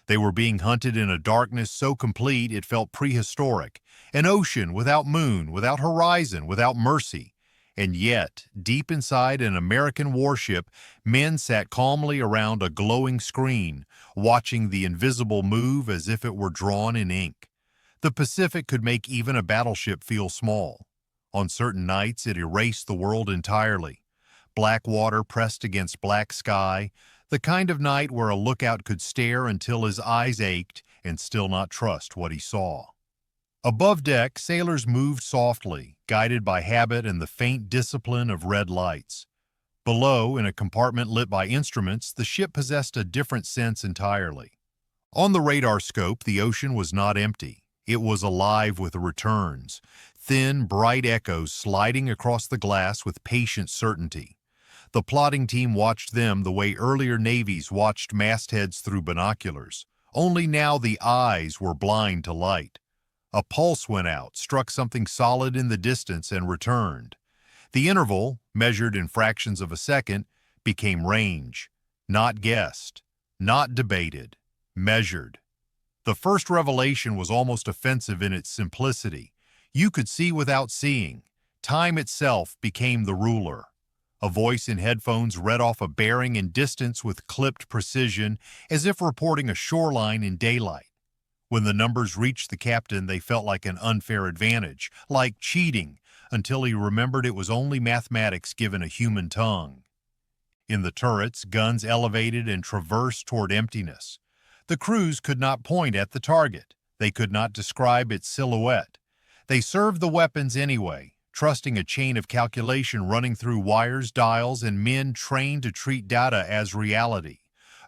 They were being hunted in a darkness so complete it felt prehistoric, an ocean without moon, without horizon, without mercy. And yet, deep inside an American warship, men sat calmly around a glowing screen, watching the invisible move as if it were drawn in ink. The Pacific could make even a battleship feel small. On certain nights, it erased the world entirely. Black water pressed against black sky, the kind of night where a lookout could stare until his eyes ached and still not trust what he saw. Above deck, sailors moved softly, guided by habit and the faint discipline of red lights. Below, in a compartment lit by instruments, the ship possessed a different sense entirely. On the radar scope, the ocean was not empty. It was alive with returns, thin, bright echoes sliding across the glass with patient certainty. The plotting team watched them the way earlier navies watched mastheads through binoculars, only now the eyes were blind to light. A pulse went out, struck something solid in the distance, and returned. The interval, measured in fractions of a second, became range, not guessed, not debated, measured. The first revelation was almost offensive in its simplicity. You could see without seeing. Time itself became the ruler. A voice in headphones read off a bearing and distance with clipped precision, as if reporting a shoreline in daylight. When the numbers reached the captain, they felt like an unfair advantage, like cheating, until he remembered it was only mathematics given a human tongue. In the turrets, guns elevated and traversed toward emptiness. The crews could not point at the target. They could not describe its silhouette. They served the weapons anyway, trusting a chain of calculation running through wires, dials, and men trained to treat data as reality.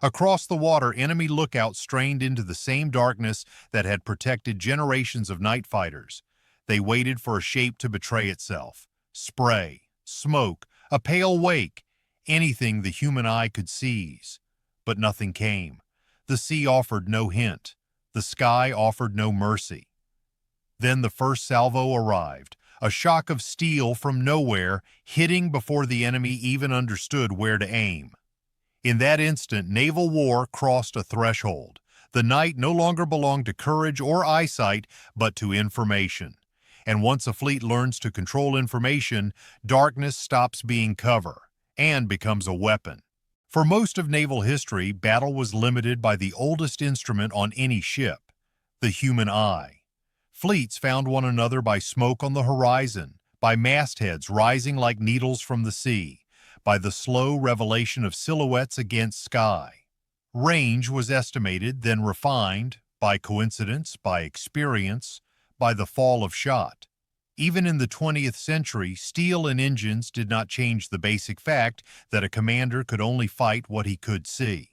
Across the water, enemy lookouts strained into the same darkness that had protected generations of night fighters. They waited for a shape to betray itself. Spray, smoke, a pale wake, anything the human eye could seize. But nothing came. The sea offered no hint. The sky offered no mercy. Then the first salvo arrived, a shock of steel from nowhere, hitting before the enemy even understood where to aim. In that instant, naval war crossed a threshold. The night no longer belonged to courage or eyesight, but to information. And once a fleet learns to control information, darkness stops being cover and becomes a weapon. For most of naval history, battle was limited by the oldest instrument on any ship, the human eye. Fleets found one another by smoke on the horizon, by mastheads rising like needles from the sea, by the slow revelation of silhouettes against sky. Range was estimated, then refined, by coincidence, by experience, by the fall of shot. Even in the 20th century, steel and engines did not change the basic fact that a commander could only fight what he could see.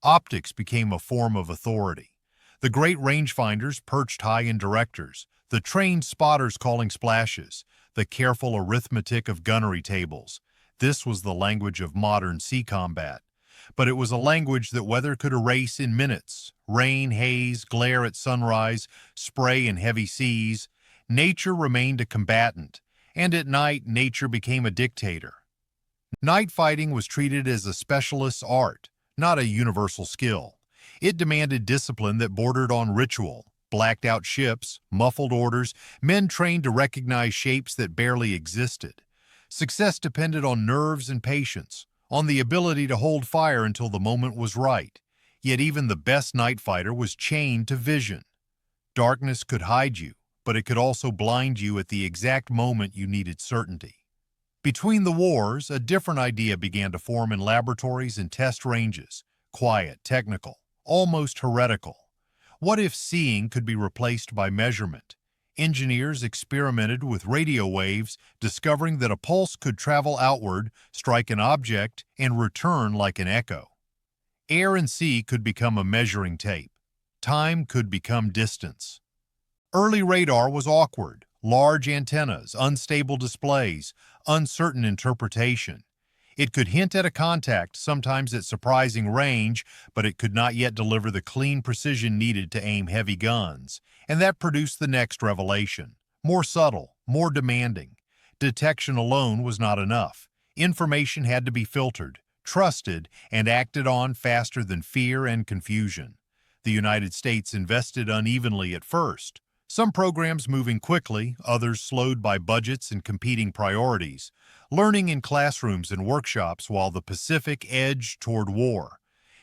Optics became a form of authority. The great rangefinders perched high in directors, the trained spotters calling splashes, the careful arithmetic of gunnery tables. This was the language of modern sea combat. But it was a language that weather could erase in minutes. Rain, haze, glare at sunrise, spray in heavy seas. Nature remained a combatant, and at night nature became a dictator. Night fighting was treated as a specialist's art, not a universal skill. It demanded discipline that bordered on ritual, blacked-out ships, muffled orders, men trained to recognize shapes that barely existed. Success depended on nerves and patience, on the ability to hold fire until the moment was right. Yet even the best night fighter was chained to vision. Darkness could hide you, but it could also blind you at the exact moment you needed certainty. Between the wars, a different idea began to form in laboratories and test ranges, quiet, technical, almost heretical. What if seeing could be replaced by measurement? Engineers experimented with radio waves, discovering that a pulse could travel outward, strike an object, and return like an echo. Air and sea could become a measuring tape. Time could become distance. Early radar was awkward, large antennas, unstable displays, uncertain interpretation. It could hint at a contact, sometimes at surprising range, but it could not yet deliver the clean precision needed to aim heavy guns. And that produced the next revelation. More subtle, more demanding. Detection alone was not enough. Information had to be filtered, trusted, and acted on faster than fear and confusion. The United States invested unevenly at first, some programs moving quickly, others slowed by budgets and competing priorities, learning in classrooms and workshops while the Pacific edged toward war.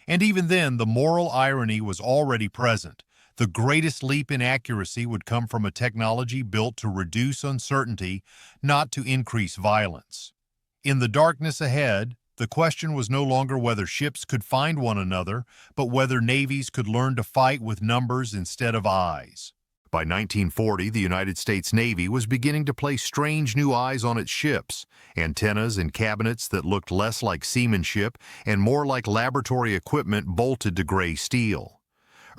And even then, the moral irony was already present. The greatest leap in accuracy would come from a technology built to reduce uncertainty, not to increase violence. In the darkness ahead, the question was no longer whether ships could find one another, but whether navies could learn to fight with numbers instead of eyes. By 1940, the United States Navy was beginning to place strange new eyes on its ships, antennas and cabinets that looked less like seamanship and more like laboratory equipment bolted to gray steel.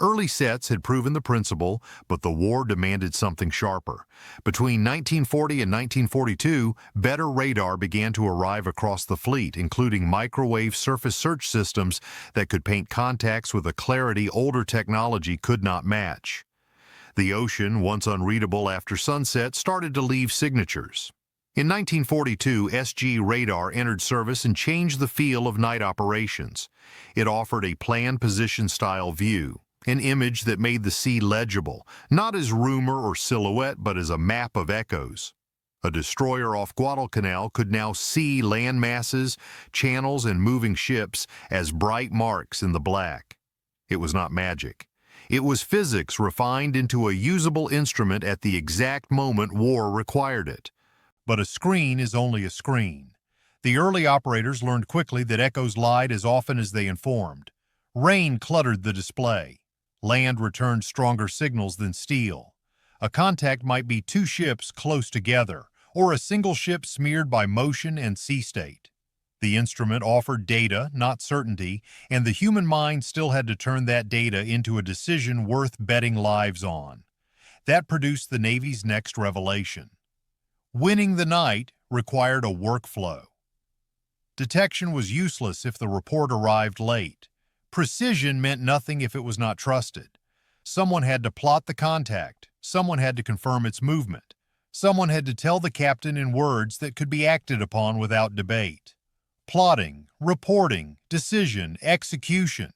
Early sets had proven the principle, but the war demanded something sharper. Between 1940 and 1942, better radar began to arrive across the fleet, including microwave surface search systems that could paint contacts with a clarity older technology could not match. The ocean, once unreadable after sunset, started to leave signatures. In 1942, SG radar entered service and changed the feel of night operations. It offered a planned position-style view, an image that made the sea legible, not as rumor or silhouette, but as a map of echoes. A destroyer off Guadalcanal could now see land masses, channels, and moving ships as bright marks in the black. It was not magic. It was physics refined into a usable instrument at the exact moment war required it. But a screen is only a screen. The early operators learned quickly that echoes lied as often as they informed. Rain cluttered the display. Land returned stronger signals than steel. A contact might be two ships close together, or a single ship smeared by motion and sea state. The instrument offered data, not certainty, and the human mind still had to turn that data into a decision worth betting lives on. That produced the Navy's next revelation. Winning the night required a workflow. Detection was useless if the report arrived late. Precision meant nothing if it was not trusted. Someone had to plot the contact. Someone had to confirm its movement. Someone had to tell the captain in words that could be acted upon without debate. Plotting, reporting, decision, execution.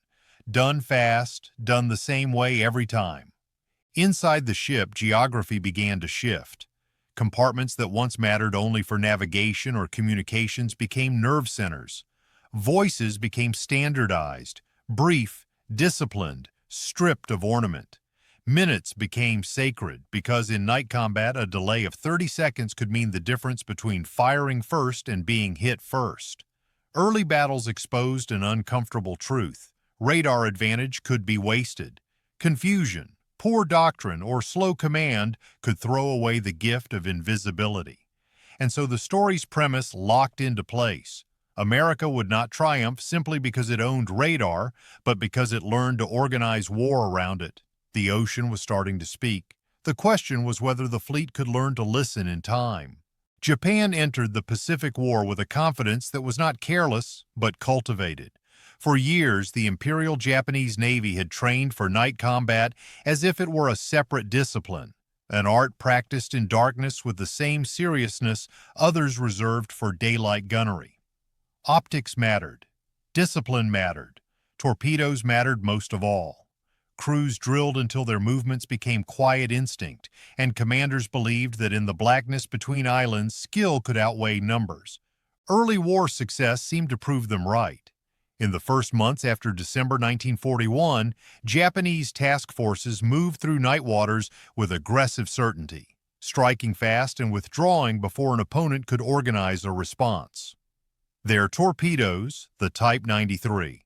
Done fast, done the same way every time. Inside the ship, geography began to shift. Compartments that once mattered only for navigation or communications became nerve centers. Voices became standardized, brief, disciplined, stripped of ornament. Minutes became sacred because in night combat a delay of 30 seconds could mean the difference between firing first and being hit first. Early battles exposed an uncomfortable truth. Radar advantage could be wasted. Confusion, poor doctrine, or slow command could throw away the gift of invisibility. And so the story's premise locked into place. America would not triumph simply because it owned radar, but because it learned to organize war around it. The ocean was starting to speak. The question was whether the fleet could learn to listen in time. Japan entered the Pacific War with a confidence that was not careless, but cultivated. For years, the Imperial Japanese Navy had trained for night combat as if it were a separate discipline, an art practiced in darkness with the same seriousness others reserved for daylight gunnery. Optics mattered. Discipline mattered. Torpedoes mattered most of all. Crews drilled until their movements became quiet instinct, and commanders believed that in the blackness between islands, skill could outweigh numbers. Early war success seemed to prove them right. In the first months after December 1941, Japanese task forces moved through night waters with aggressive certainty, striking fast and withdrawing before an opponent could organize a response. Their torpedoes, the Type 93,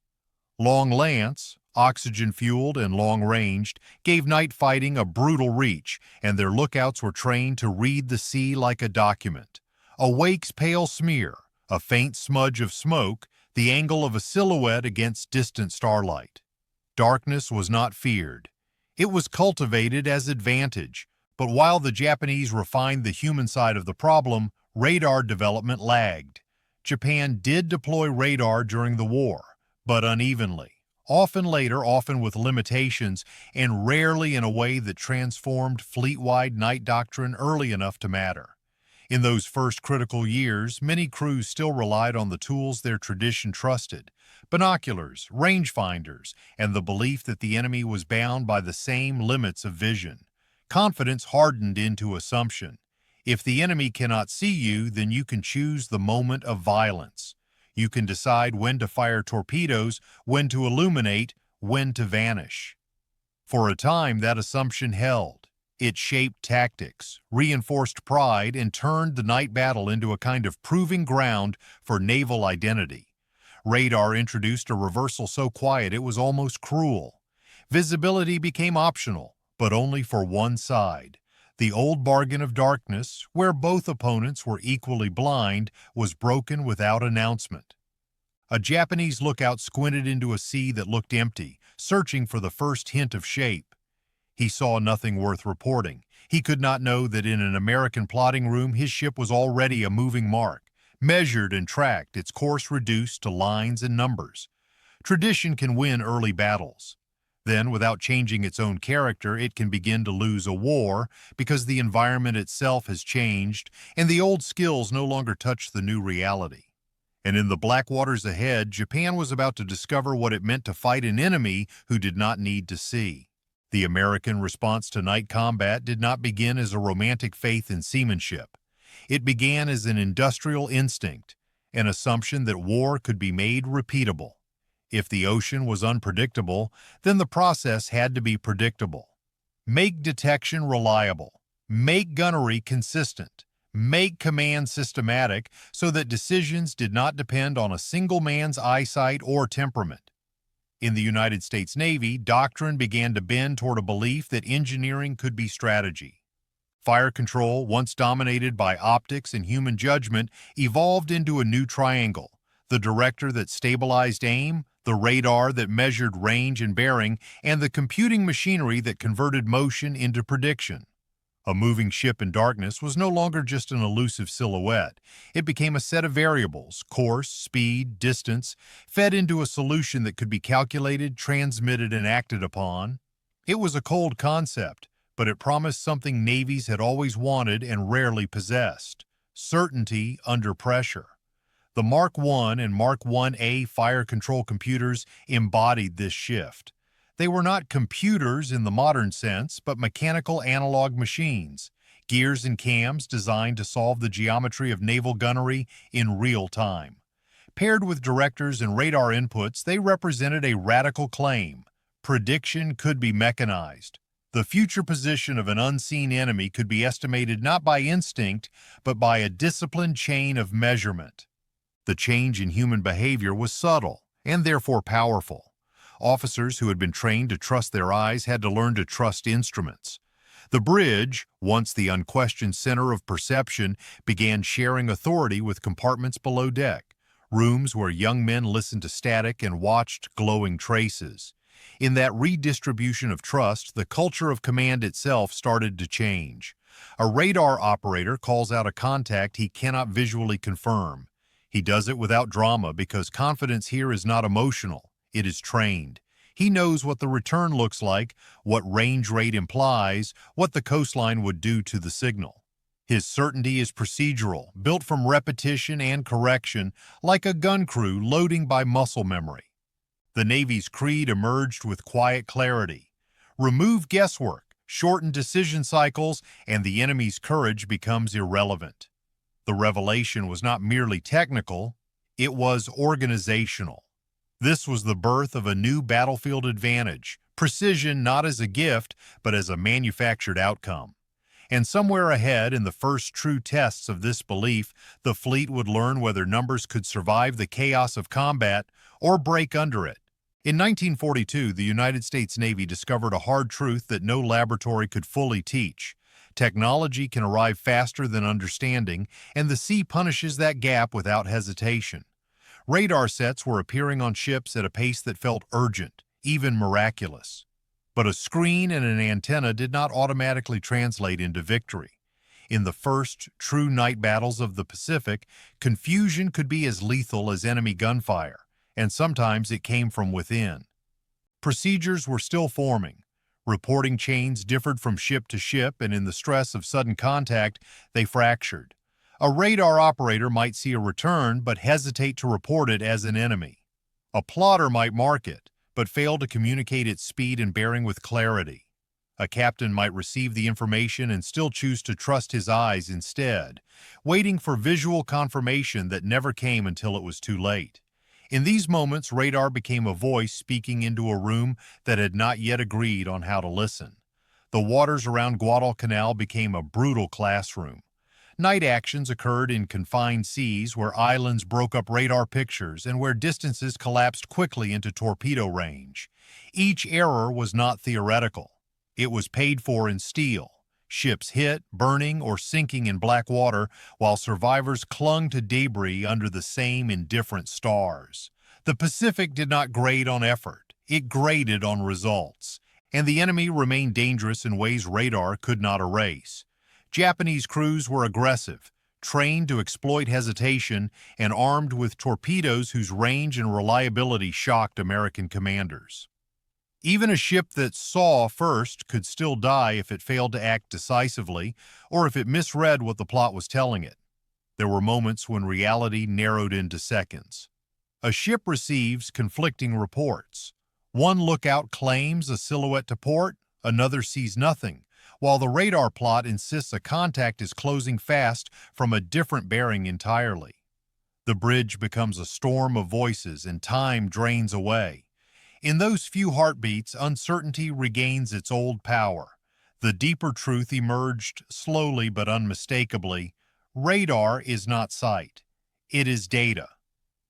Long Lance, oxygen-fueled and long-ranged, gave night fighting a brutal reach, and their lookouts were trained to read the sea like a document. A wake's pale smear, a faint smudge of smoke, the angle of a silhouette against distant starlight. Darkness was not feared. It was cultivated as advantage, but while the Japanese refined the human side of the problem, radar development lagged. Japan did deploy radar during the war, but unevenly. Often later, often with limitations, and rarely in a way that transformed fleet-wide night doctrine early enough to matter. In those first critical years, many crews still relied on the tools their tradition trusted: binoculars, rangefinders, and the belief that the enemy was bound by the same limits of vision. Confidence hardened into assumption. If the enemy cannot see you, then you can choose the moment of violence. You can decide when to fire torpedoes, when to illuminate, when to vanish. For a time, that assumption held. It shaped tactics, reinforced pride, and turned the night battle into a kind of proving ground for naval identity. Radar introduced a reversal so quiet it was almost cruel. Visibility became optional, but only for one side. The old bargain of darkness, where both opponents were equally blind, was broken without announcement. A Japanese lookout squinted into a sea that looked empty, searching for the first hint of shape. He saw nothing worth reporting. He could not know that in an American plotting room his ship was already a moving mark, measured and tracked, its course reduced to lines and numbers. Tradition can win early battles. Then, without changing its own character, it can begin to lose a war because the environment itself has changed and the old skills no longer touch the new reality. And in the black waters ahead, Japan was about to discover what it meant to fight an enemy who did not need to see. The American response to night combat did not begin as a romantic faith in seamanship. It began as an industrial instinct, an assumption that war could be made repeatable. If the ocean was unpredictable, then the process had to be predictable. Make detection reliable. Make gunnery consistent. Make command systematic so that decisions did not depend on a single man's eyesight or temperament. In the United States Navy, doctrine began to bend toward a belief that engineering could be strategy. Fire control, once dominated by optics and human judgment, evolved into a new triangle: the director that stabilized aim, the radar that measured range and bearing, and the computing machinery that converted motion into prediction. A moving ship in darkness was no longer just an elusive silhouette. It became a set of variables: course, speed, distance, fed into a solution that could be calculated, transmitted, and acted upon. It was a cold concept, but it promised something navies had always wanted and rarely possessed: certainty under pressure. The Mark I and Mark 1A fire control computers embodied this shift. They were not computers in the modern sense, but mechanical analog machines, gears and cams designed to solve the geometry of naval gunnery in real time. Paired with directors and radar inputs, they represented a radical claim: prediction could be mechanized. The future position of an unseen enemy could be estimated not by instinct, but by a disciplined chain of measurement. The change in human behavior was subtle and therefore powerful. Officers who had been trained to trust their eyes had to learn to trust instruments. The bridge, once the unquestioned center of perception, began sharing authority with compartments below deck, rooms where young men listened to static and watched glowing traces. In that redistribution of trust, the culture of command itself started to change. A radar operator calls out a contact he cannot visually confirm. He does it without drama because confidence here is not emotional. It is trained. He knows what the return looks like, what range rate implies, what the coastline would do to the signal. His certainty is procedural, built from repetition and correction, like a gun crew loading by muscle memory. The Navy's creed emerged with quiet clarity: remove guesswork, shorten decision cycles, and the enemy's courage becomes irrelevant. The revelation was not merely technical, it was organizational. This was the birth of a new battlefield advantage: precision not as a gift, but as a manufactured outcome. And somewhere ahead, in the first true tests of this belief, the fleet would learn whether numbers could survive the chaos of combat or break under it. In 1942, the United States Navy discovered a hard truth that no laboratory could fully teach: technology can arrive faster than understanding, and the sea punishes that gap without hesitation. Radar sets were appearing on ships at a pace that felt urgent, even miraculous. But a screen and an antenna did not automatically translate into victory. In the first true night battles of the Pacific, confusion could be as lethal as enemy gunfire, and sometimes it came from within. Procedures were still forming. Reporting chains differed from ship to ship, and in the stress of sudden contact, they fractured. A radar operator might see a return but hesitate to report it as an enemy. A plotter might mark it, but fail to communicate its speed and bearing with clarity. A captain might receive the information and still choose to trust his eyes instead, waiting for visual confirmation that never came until it was too late. In these moments, radar became a voice speaking into a room that had not yet agreed on how to listen. The waters around Guadalcanal became a brutal classroom. Night actions occurred in confined seas where islands broke up radar pictures and where distances collapsed quickly into torpedo range. Each error was not theoretical. It was paid for in steel. Ships hit, burning, or sinking in black water, while survivors clung to debris under the same indifferent stars. The Pacific did not grade on effort. It graded on results. And the enemy remained dangerous in ways radar could not erase. Japanese crews were aggressive, trained to exploit hesitation, and armed with torpedoes whose range and reliability shocked American commanders. Even a ship that saw first could still die if it failed to act decisively or if it misread what the plot was telling it. There were moments when reality narrowed into seconds. A ship receives conflicting reports. One lookout claims a silhouette to port, another sees nothing, while the radar plot insists a contact is closing fast from a different bearing entirely. The bridge becomes a storm of voices and time drains away. In those few heartbeats, uncertainty regains its old power. The deeper truth emerged slowly but unmistakably. Radar is not sight. It is data.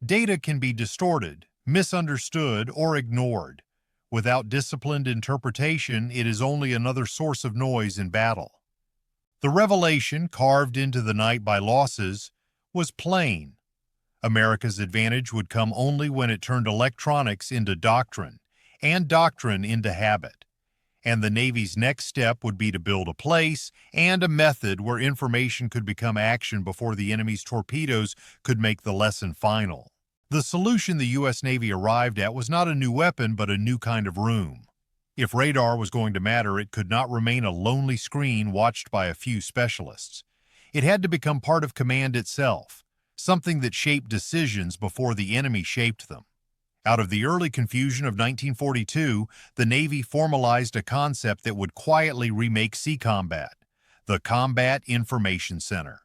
Data can be distorted, misunderstood, or ignored. Without disciplined interpretation, it is only another source of noise in battle. The revelation, carved into the night by losses, was plain. America's advantage would come only when it turned electronics into doctrine, and doctrine into habit. And the Navy's next step would be to build a place and a method where information could become action before the enemy's torpedoes could make the lesson final. The solution the U.S. Navy arrived at was not a new weapon, but a new kind of room. If radar was going to matter, it could not remain a lonely screen watched by a few specialists. It had to become part of command itself, something that shaped decisions before the enemy shaped them. Out of the early confusion of 1942, the Navy formalized a concept that would quietly remake sea combat, the Combat Information Center.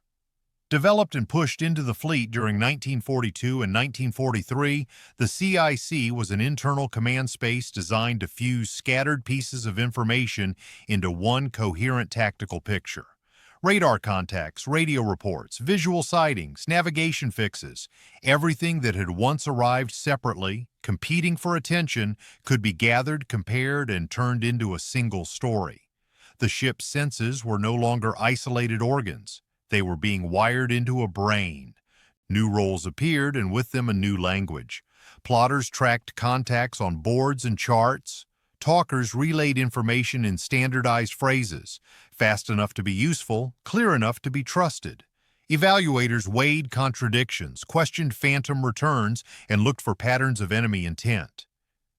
Developed and pushed into the fleet during 1942 and 1943, the CIC was an internal command space designed to fuse scattered pieces of information into one coherent tactical picture. Radar contacts, radio reports, visual sightings, navigation fixes, everything that had once arrived separately, competing for attention, could be gathered, compared, and turned into a single story. The ship's senses were no longer isolated organs. They were being wired into a brain. New roles appeared, and with them a new language. Plotters tracked contacts on boards and charts. Talkers relayed information in standardized phrases, fast enough to be useful, clear enough to be trusted. Evaluators weighed contradictions, questioned phantom returns, and looked for patterns of enemy intent.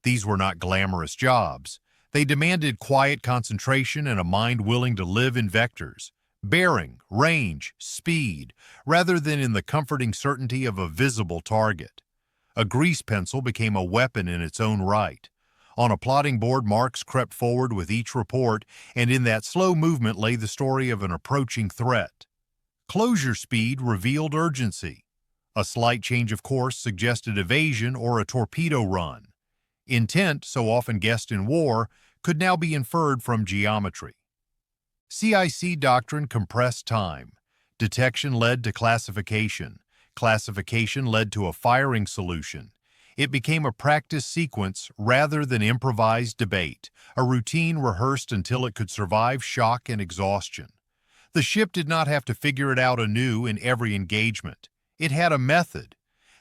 These were not glamorous jobs. They demanded quiet concentration and a mind willing to live in vectors, bearing, range, speed, rather than in the comforting certainty of a visible target. A grease pencil became a weapon in its own right. On a plotting board, marks crept forward with each report, and in that slow movement lay the story of an approaching threat. Closure speed revealed urgency. A slight change of course suggested evasion or a torpedo run. Intent, so often guessed in war, could now be inferred from geometry. CIC doctrine compressed time. Detection led to classification. Classification led to a firing solution. It became a practice sequence rather than improvised debate, a routine rehearsed until it could survive shock and exhaustion. The ship did not have to figure it out anew in every engagement. It had a method.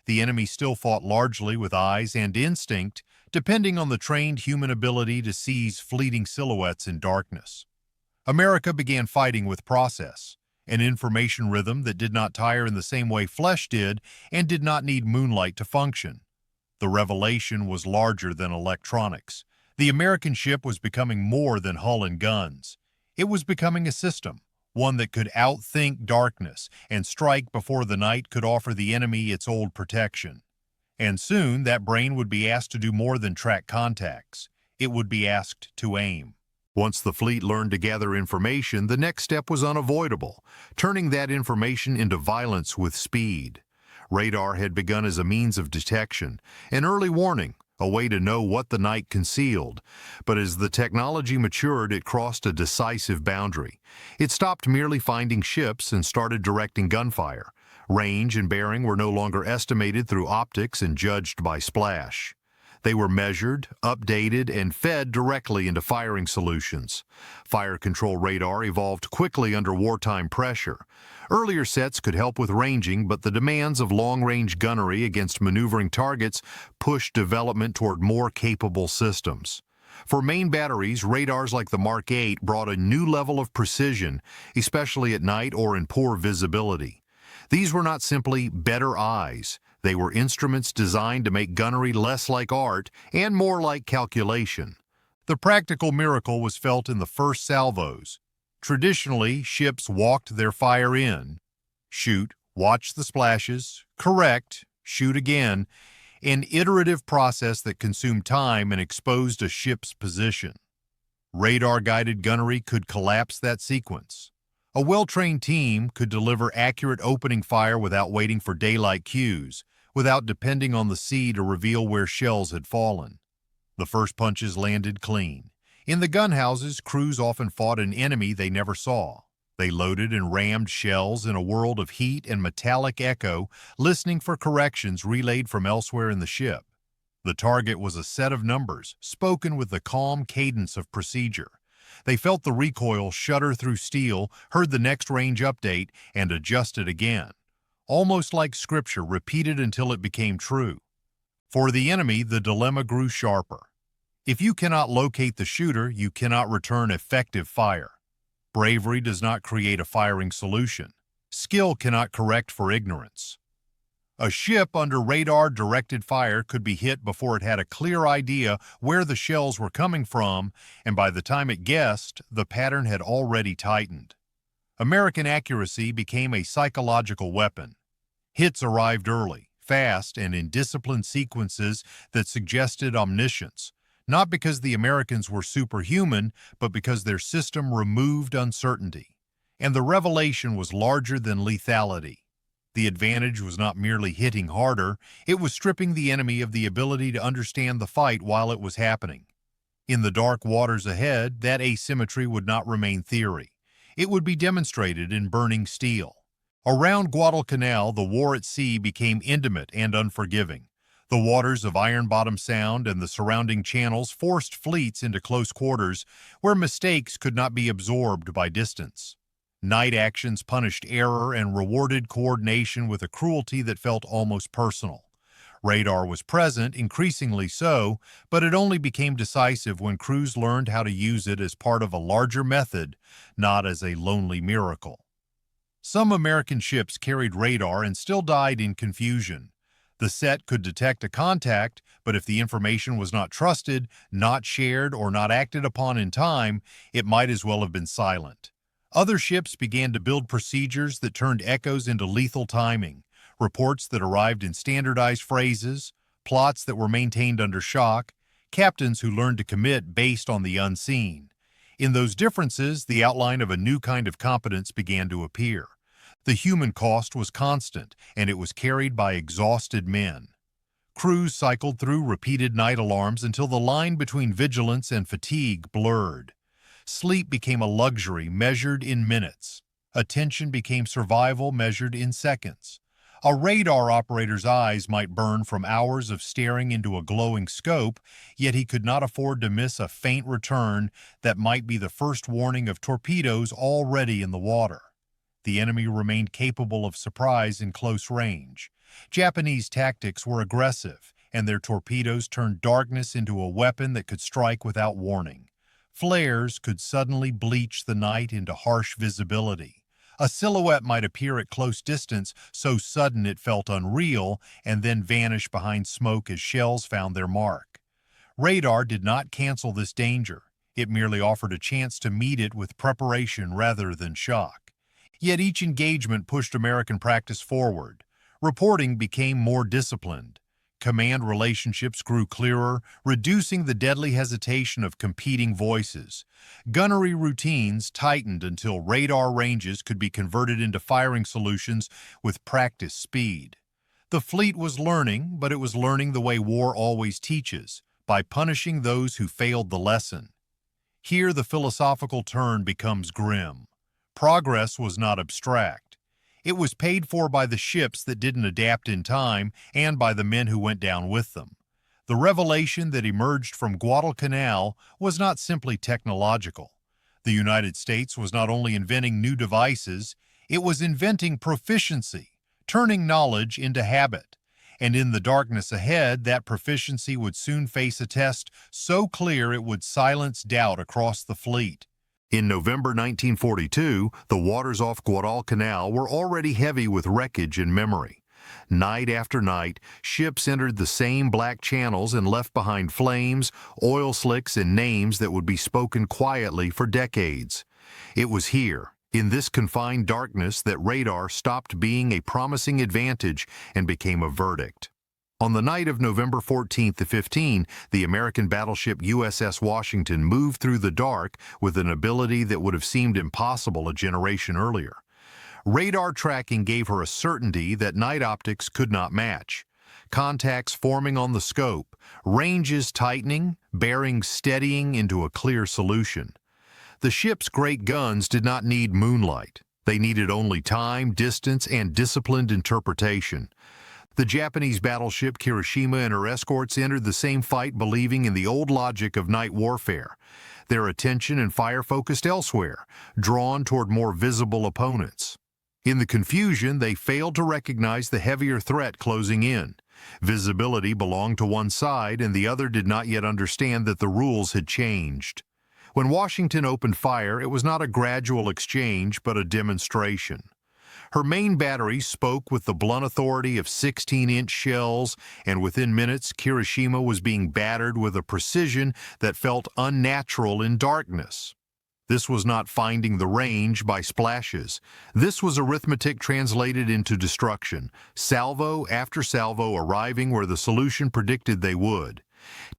The enemy still fought largely with eyes and instinct, depending on the trained human ability to seize fleeting silhouettes in darkness. America began fighting with process, an information rhythm that did not tire in the same way flesh did and did not need moonlight to function. The revelation was larger than electronics. The American ship was becoming more than hull and guns. It was becoming a system, one that could outthink darkness and strike before the night could offer the enemy its old protection. And soon that brain would be asked to do more than track contacts. It would be asked to aim. Once the fleet learned to gather information, the next step was unavoidable, turning that information into violence with speed. Radar had begun as a means of detection, an early warning, a way to know what the night concealed. But as the technology matured, it crossed a decisive boundary. It stopped merely finding ships and started directing gunfire. Range and bearing were no longer estimated through optics and judged by splash. They were measured, updated, and fed directly into firing solutions. Fire control radar evolved quickly under wartime pressure. Earlier sets could help with ranging, but the demands of long-range gunnery against maneuvering targets pushed development toward more capable systems. For main batteries, radars like the Mark 8 brought a new level of precision, especially at night or in poor visibility. These were not simply better eyes. They were instruments designed to make gunnery less like art and more like calculation. The practical miracle was felt in the first salvos. Traditionally, ships walked their fire in, shoot, watch the splashes, correct, shoot again, an iterative process that consumed time and exposed a ship's position. Radar-guided gunnery could collapse that sequence. A well-trained team could deliver accurate opening fire without waiting for daylight cues, without depending on the sea to reveal where shells had fallen. The first punches landed clean. In the gunhouses, crews often fought an enemy they never saw. They loaded and rammed shells in a world of heat and metallic echo, listening for corrections relayed from elsewhere in the ship. The target was a set of numbers, spoken with the calm cadence of procedure. They felt the recoil shudder through steel, heard the next range update, and adjusted again. Almost like scripture repeated until it became true. For the enemy, the dilemma grew sharper. If you cannot locate the shooter, you cannot return effective fire. Bravery does not create a firing solution. Skill cannot correct for ignorance. A ship under radar-directed fire could be hit before it had a clear idea where the shells were coming from, and by the time it guessed, the pattern had already tightened. American accuracy became a psychological weapon. Hits arrived early, fast, and in disciplined sequences that suggested omniscience, not because the Americans were superhuman, but because their system removed uncertainty. And the revelation was larger than lethality. The advantage was not merely hitting harder, it was stripping the enemy of the ability to understand the fight while it was happening. In the dark waters ahead, that asymmetry would not remain theory. It would be demonstrated in burning steel. Around Guadalcanal, the war at sea became intimate and unforgiving. The waters of Iron Bottom Sound and the surrounding channels forced fleets into close quarters where mistakes could not be absorbed by distance. Night actions punished error and rewarded coordination with a cruelty that felt almost personal. Radar was present, increasingly so, but it only became decisive when crews learned how to use it as part of a larger method, not as a lonely miracle. Some American ships carried radar and still died in confusion. The set could detect a contact, but if the information was not trusted, not shared, or not acted upon in time, it might as well have been silent. Other ships began to build procedures that turned echoes into lethal timing. Reports that arrived in standardized phrases, plots that were maintained under shock, captains who learned to commit based on the unseen. In those differences, the outline of a new kind of competence began to appear. The human cost was constant, and it was carried by exhausted men. Crews cycled through repeated night alarms until the line between vigilance and fatigue blurred. Sleep became a luxury measured in minutes. Attention became survival measured in seconds. A radar operator's eyes might burn from hours of staring into a glowing scope, yet he could not afford to miss a faint return that might be the first warning of torpedoes already in the water. The enemy remained capable of surprise in close range. Japanese tactics were aggressive, and their torpedoes turned darkness into a weapon that could strike without warning. Flares could suddenly bleach the night into harsh visibility. A silhouette might appear at close distance, so sudden it felt unreal, and then vanish behind smoke as shells found their mark. Radar did not cancel this danger. It merely offered a chance to meet it with preparation rather than shock. Yet each engagement pushed American practice forward. Reporting became more disciplined. Command relationships grew clearer, reducing the deadly hesitation of competing voices. Gunnery routines tightened until radar ranges could be converted into firing solutions with practice speed. The fleet was learning, but it was learning the way war always teaches, by punishing those who failed the lesson. Here the philosophical turn becomes grim. Progress was not abstract. It was paid for by the ships that didn't adapt in time and by the men who went down with them. The revelation that emerged from Guadalcanal was not simply technological. The United States was not only inventing new devices, it was inventing proficiency, turning knowledge into habit. And in the darkness ahead, that proficiency would soon face a test so clear it would silence doubt across the fleet. In November 1942, the waters off Guadalcanal were already heavy with wreckage and memory. Night after night, ships entered the same black channels and left behind flames, oil slicks, and names that would be spoken quietly for decades. It was here, in this confined darkness, that radar stopped being a promising advantage and became a verdict. On the night of November 14th to 15, the American battleship USS Washington moved through the dark with an ability that would have seemed impossible a generation earlier. Radar tracking gave her a certainty that night optics could not match. Contacts forming on the scope, ranges tightening, bearings steadying into a clear solution. The ship's great guns did not need moonlight. They needed only time, distance, and disciplined interpretation. The Japanese battleship Kirishima and her escorts entered the same fight believing in the old logic of night warfare. Their attention and fire focused elsewhere, drawn toward more visible opponents. In the confusion, they failed to recognize the heavier threat closing in. Visibility belonged to one side, and the other did not yet understand that the rules had changed. When Washington opened fire, it was not a gradual exchange, but a demonstration. Her main battery spoke with the blunt authority of 16-inch shells, and within minutes, Kirishima was being battered with a precision that felt unnatural in darkness. This was not finding the range by splashes. This was arithmetic translated into destruction, salvo after salvo arriving where the solution predicted they would.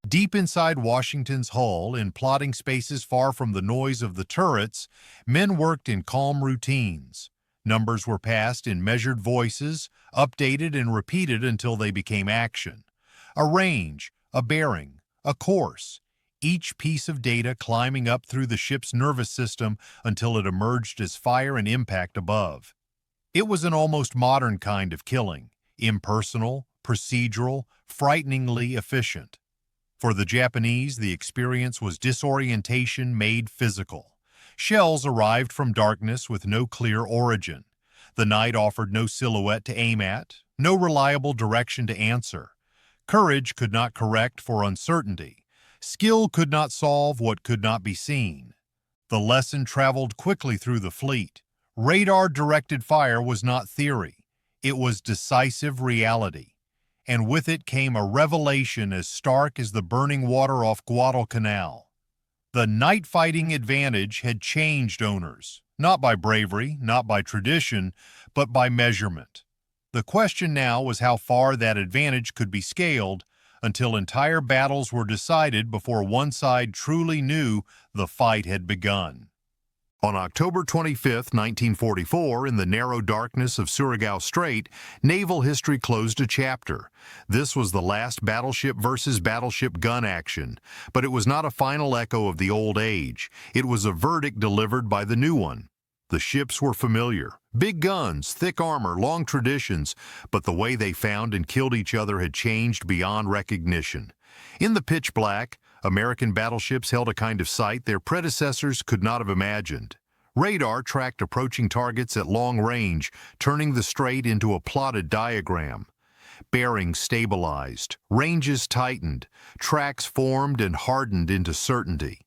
Deep inside Washington's hull, in plotting spaces far from the noise of the turrets, men worked in calm routines. Numbers were passed in measured voices, updated and repeated until they became action. A range, a bearing, a course, each piece of data climbing up through the ship's nervous system until it emerged as fire and impact above. It was an almost modern kind of killing, impersonal, procedural, frighteningly efficient. For the Japanese, the experience was disorientation made physical. Shells arrived from darkness with no clear origin. The night offered no silhouette to aim at, no reliable direction to answer. Courage could not correct for uncertainty. Skill could not solve what could not be seen. The lesson traveled quickly through the fleet. Radar-directed fire was not theory. It was decisive reality. And with it came a revelation as stark as the burning water off Guadalcanal. The night-fighting advantage had changed owners, not by bravery, not by tradition, but by measurement. The question now was how far that advantage could be scaled until entire battles were decided before one side truly knew the fight had begun. On October 25, 1944, in the narrow darkness of Surigao Strait, naval history closed a chapter. This was the last battleship versus battleship gun action, but it was not a final echo of the old age. It was a verdict delivered by the new one. The ships were familiar. Big guns, thick armor, long traditions, but the way they found and killed each other had changed beyond recognition. In the pitch black, American battleships held a kind of sight their predecessors could not have imagined. Radar tracked approaching targets at long range, turning the strait into a plotted diagram. Bearings stabilized, ranges tightened, tracks formed and hardened into certainty.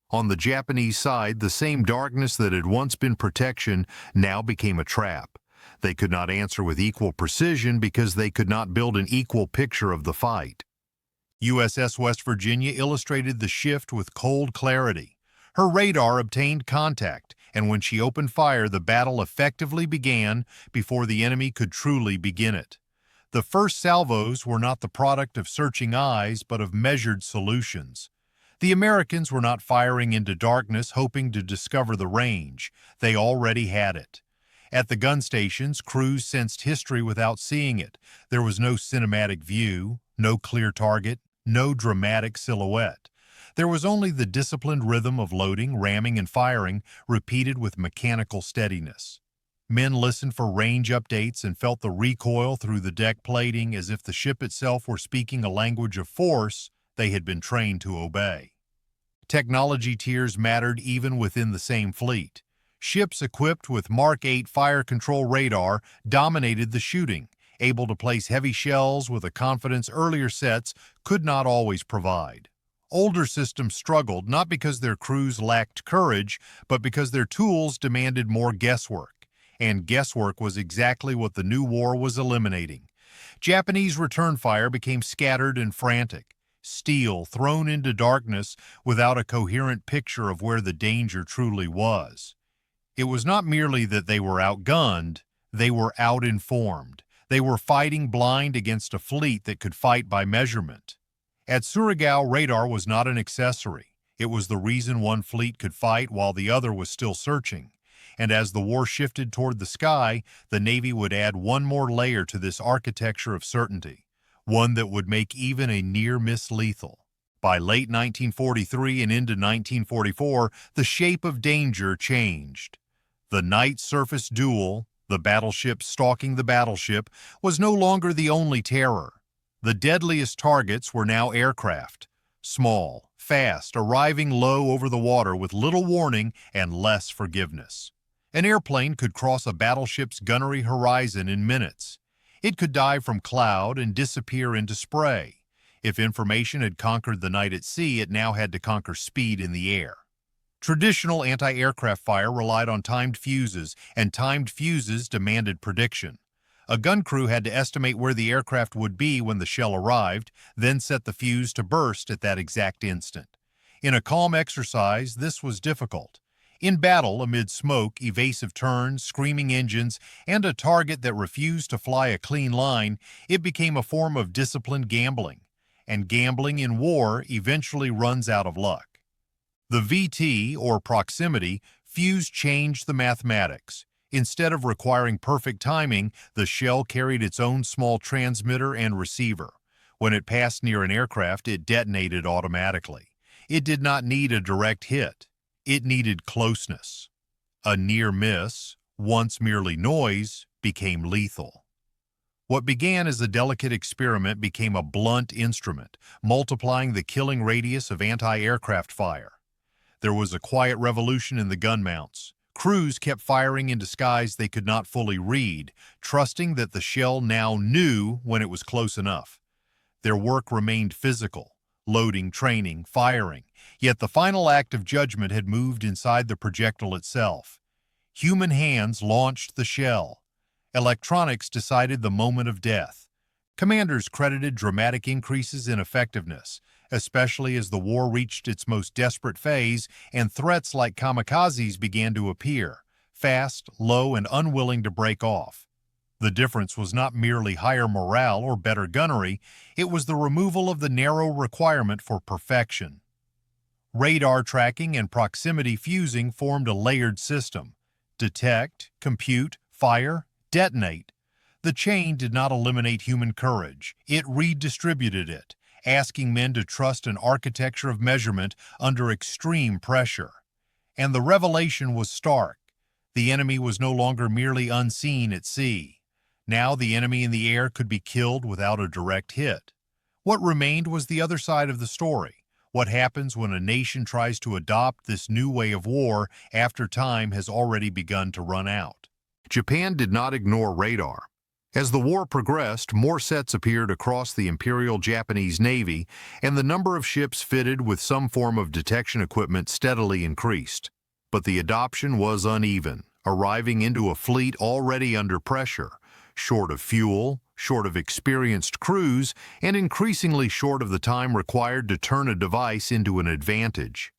On the Japanese side, the same darkness that had once been protection now became a trap. They could not answer with equal precision because they could not build an equal picture of the fight. USS West Virginia illustrated the shift with cold clarity. Her radar obtained contact, and when she opened fire, the battle effectively began before the enemy could truly begin it. The first salvos were not the product of searching eyes, but of measured solutions. The Americans were not firing into darkness hoping to discover the range. They already had it. At the gun stations, crews sensed history without seeing it. There was no cinematic view, no clear target, no dramatic silhouette. There was only the disciplined rhythm of loading, ramming, and firing, repeated with mechanical steadiness. Men listened for range updates and felt the recoil through the deck plating as if the ship itself were speaking a language of force they had been trained to obey. Technology tiers mattered even within the same fleet. Ships equipped with Mark 8 fire control radar dominated the shooting, able to place heavy shells with a confidence earlier sets could not always provide. Older systems struggled not because their crews lacked courage, but because their tools demanded more guesswork. And guesswork was exactly what the new war was eliminating. Japanese return fire became scattered and frantic. Steel thrown into darkness without a coherent picture of where the danger truly was. It was not merely that they were outgunned, they were outinformed. They were fighting blind against a fleet that could fight by measurement. At Surigao, radar was not an accessory. It was the reason one fleet could fight while the other was still searching. And as the war shifted toward the sky, the Navy would add one more layer to this architecture of certainty, one that would make even a near miss lethal. By late 1943 and into 1944, the shape of danger changed. The night surface duel, the battleship stalking the battleship, was no longer the only terror. The deadliest targets were now aircraft, small, fast, arriving low over the water with little warning and less forgiveness. An airplane could cross a battleship's gunnery horizon in minutes. It could dive from cloud and disappear into spray. If information had conquered the night at sea, it now had to conquer speed in the air. Traditional anti-aircraft fire relied on timed fuses, and timed fuses demanded prediction. A gun crew had to estimate where the aircraft would be when the shell arrived, then set the fuse to burst at that exact instant. In a calm exercise, this was difficult. In battle, amid smoke, evasive turns, screaming engines, and a target that refused to fly a clean line, it became a form of disciplined gambling. And gambling in war eventually runs out of luck. The VT, or proximity, fuse changed the mathematics. Instead of requiring perfect timing, the shell carried its own small transmitter and receiver. When it passed near an aircraft, it detonated automatically. It did not need a direct hit. It needed closeness. A near miss, once merely noise, became lethal. What began as a delicate experiment became a blunt instrument, multiplying the killing radius of anti-aircraft fire. There was a quiet revolution in the gun mounts. Crews kept firing into skies they could not fully read, trusting that the shell now knew when it was close enough. Their work remained physical, loading, training, firing, yet the final act of judgment had moved inside the projectile itself. Human hands launched the shell. Electronics decided the moment of death. Commanders credited dramatic increases in effectiveness, especially as the war reached its most desperate phase and threats like kamikazes began to appear, fast, low, and unwilling to break off. The difference was not merely higher morale or better gunnery, it was the removal of the narrow requirement for perfection. Radar tracking and proximity fusing formed a layered system. Detect, compute, fire, detonate. The chain did not eliminate human courage, it redistributed it, asking men to trust an architecture of measurement under extreme pressure. And the revelation was stark. The enemy was no longer merely unseen at sea. Now the enemy in the air could be killed without a direct hit. What remained was the other side of the story. What happens when a nation tries to adopt this new way of war after time has already begun to run out? Japan did not ignore radar. As the war progressed, more sets appeared across the Imperial Japanese Navy, and the number of ships fitted with some form of detection equipment steadily increased. But the adoption was uneven, arriving into a fleet already under pressure, short of fuel, short of experienced crews, and increasingly short of the time required to turn a device into an advantage.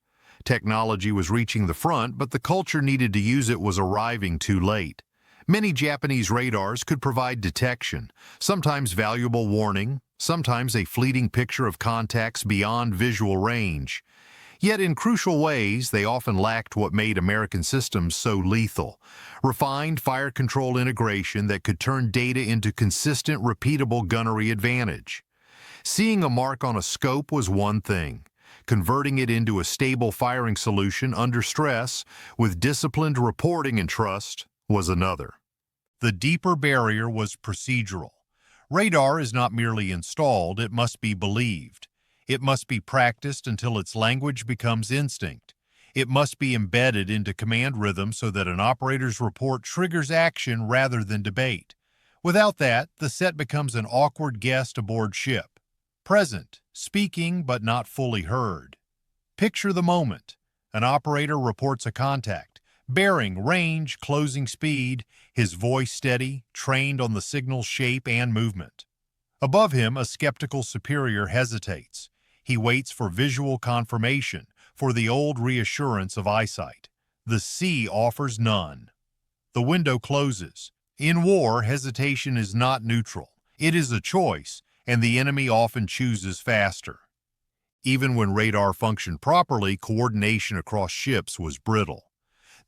Technology was reaching the front, but the culture needed to use it was arriving too late. Many Japanese radars could provide detection, sometimes valuable warning, sometimes a fleeting picture of contacts beyond visual range. Yet in crucial ways, they often lacked what made American systems so lethal: refined fire control integration that could turn data into consistent, repeatable gunnery advantage. Seeing a mark on a scope was one thing. Converting it into a stable firing solution under stress, with disciplined reporting and trust, was another. The deeper barrier was procedural. Radar is not merely installed, it must be believed. It must be practiced until its language becomes instinct. It must be embedded into command rhythm so that an operator's report triggers action rather than debate. Without that, the set becomes an awkward guest aboard ship. Present, speaking but not fully heard. Picture the moment. An operator reports a contact. Bearing, range, closing speed, his voice steady, trained on the signal's shape and movement. Above him, a skeptical superior hesitates. He waits for visual confirmation, for the old reassurance of eyesight. The sea offers none. The window closes. In war, hesitation is not neutral. It is a choice, and the enemy often chooses faster. Even when radar functioned properly, coordination across ships was brittle.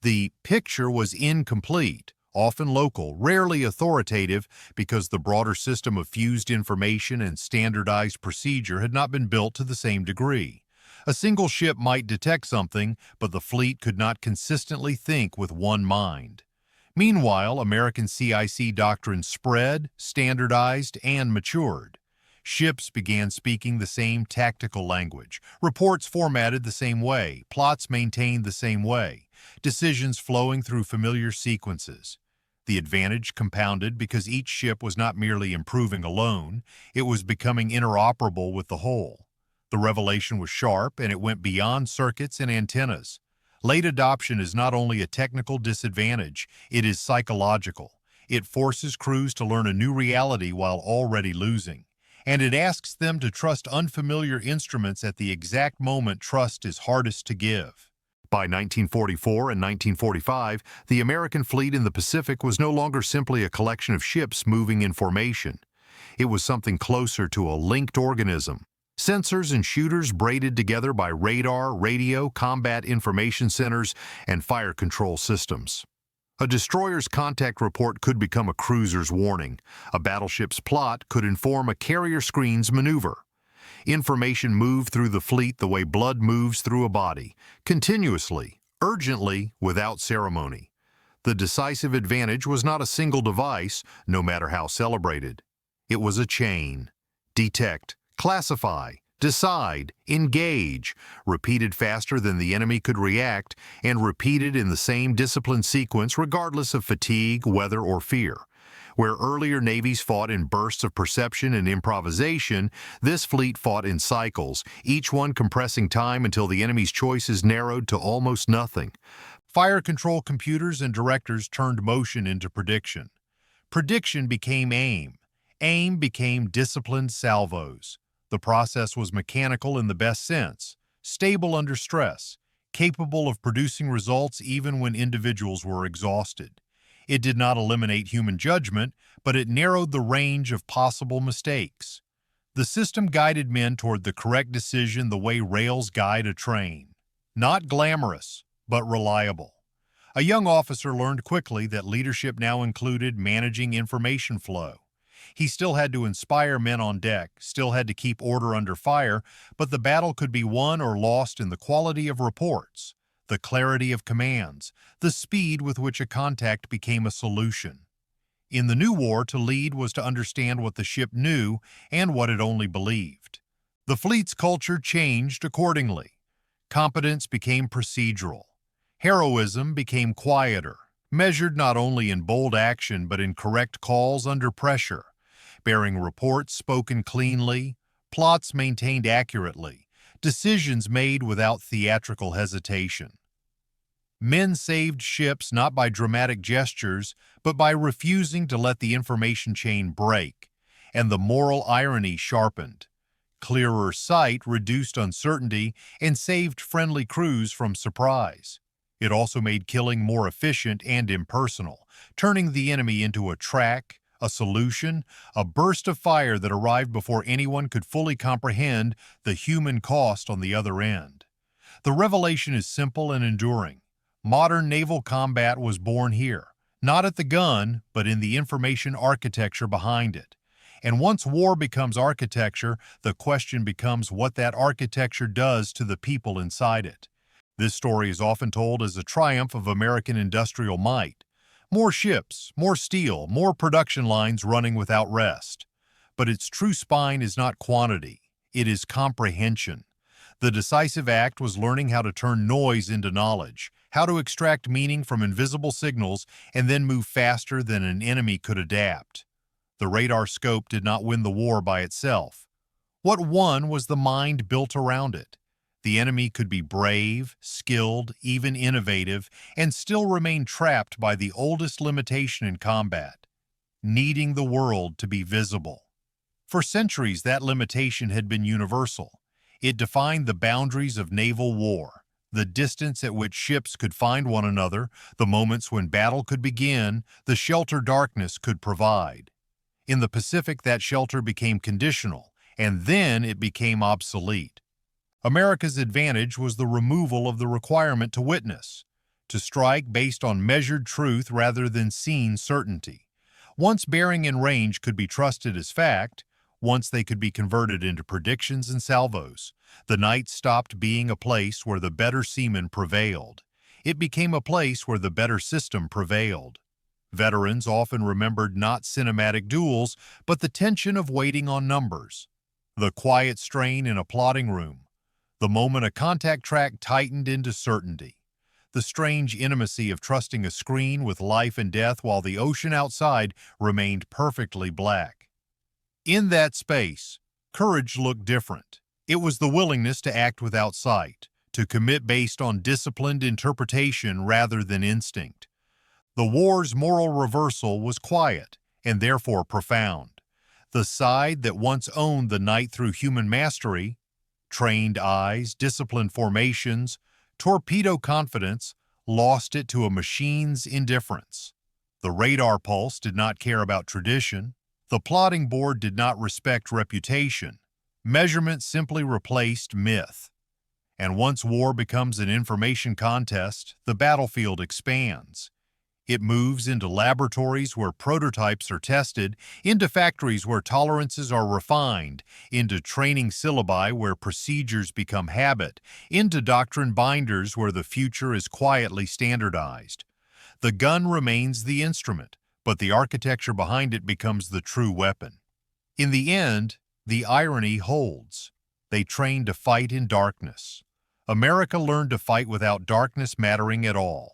The picture was incomplete, often local, rarely authoritative, because the broader system of fused information and standardized procedure had not been built to the same degree. A single ship might detect something, but the fleet could not consistently think with one mind. Meanwhile, American CIC doctrine spread, standardized, and matured. Ships began speaking the same tactical language, reports formatted the same way, plots maintained the same way, decisions flowing through familiar sequences. The advantage compounded because each ship was not merely improving alone, it was becoming interoperable with the whole. The revelation was sharp, and it went beyond circuits and antennas. Late adoption is not only a technical disadvantage, it is psychological. It forces crews to learn a new reality while already losing. And it asks them to trust unfamiliar instruments at the exact moment trust is hardest to give. By 1944 and 1945, the American fleet in the Pacific was no longer simply a collection of ships moving in formation. It was something closer to a linked organism. Sensors and shooters braided together by radar, radio, combat information centers, and fire control systems. A destroyer's contact report could become a cruiser's warning. A battleship's plot could inform a carrier screen's maneuver. Information moved through the fleet the way blood moves through a body, continuously, urgently, without ceremony. The decisive advantage was not a single device, no matter how celebrated. It was a chain. Detect, classify, decide, engage, repeated faster than the enemy could react, and repeated in the same disciplined sequence regardless of fatigue, weather, or fear. Where earlier navies fought in bursts of perception and improvisation, this fleet fought in cycles, each one compressing time until the enemy's choices narrowed to almost nothing. Fire control computers and directors turned motion into prediction. Prediction became aim. Aim became disciplined salvos. The process was mechanical in the best sense, stable under stress, capable of producing results even when individuals were exhausted. It did not eliminate human judgment, but it narrowed the range of possible mistakes. The system guided men toward the correct decision the way rails guide a train. Not glamorous, but reliable. A young officer learned quickly that leadership now included managing information flow. He still had to inspire men on deck, still had to keep order under fire, but the battle could be won or lost in the quality of reports, the clarity of commands, the speed with which a contact became a solution. In the new war, to lead was to understand what the ship knew and what it only believed. The fleet's culture changed accordingly. Competence became procedural. Heroism became quieter, measured not only in bold action but in correct calls under pressure, bearing reports spoken cleanly, plots maintained accurately, decisions made without theatrical hesitation. Men saved ships not by dramatic gestures, but by refusing to let the information chain break, and the moral irony sharpened. Clearer sight reduced uncertainty and saved friendly crews from surprise. It also made killing more efficient and impersonal, turning the enemy into a track, a solution, a burst of fire that arrived before anyone could fully comprehend the human cost on the other end. The revelation is simple and enduring. Modern naval combat was born here, not at the gun, but in the information architecture behind it. And once war becomes architecture, the question becomes what that architecture does to the people inside it. This story is often told as a triumph of American industrial might. More ships, more steel, more production lines running without rest. But its true spine is not quantity, it is comprehension. The decisive act was learning how to turn noise into knowledge, how to extract meaning from invisible signals, and then move faster than an enemy could adapt. The radar scope did not win the war by itself. What won was the mind built around it. The enemy could be brave, skilled, even innovative, and still remain trapped by the oldest limitation in combat, needing the world to be visible. For centuries, that limitation had been universal. It defined the boundaries of naval war, the distance at which ships could find one another, the moments when battle could begin, the shelter darkness could provide. In the Pacific, that shelter became conditional, and then it became obsolete. America's advantage was the removal of the requirement to witness, to strike based on measured truth rather than seen certainty. Once bearing and range could be trusted as fact, once they could be converted into predictions and salvos, the night stopped being a place where the better seaman prevailed. It became a place where the better system prevailed. Veterans often remembered not cinematic duels, but the tension of waiting on numbers, the quiet strain in a plotting room, the moment a contact track tightened into certainty, the strange intimacy of trusting a screen with life and death while the ocean outside remained perfectly black. In that space, courage looked different. It was the willingness to act without sight, to commit based on disciplined interpretation rather than instinct. The war's moral reversal was quiet and therefore profound. The side that once owned the night through human mastery, trained eyes, disciplined formations, torpedo confidence, lost it to a machine's indifference. The radar pulse did not care about tradition. The plotting board did not respect reputation. Measurement simply replaced myth. And once war becomes an information contest, the battlefield expands. It moves into laboratories where prototypes are tested, into factories where tolerances are refined, into training syllabi where procedures become habit, into doctrine binders where the future is quietly standardized. The gun remains the instrument, but the architecture behind it becomes the true weapon. In the end, the irony holds. They trained to fight in darkness. America learned to fight without darkness mattering at all.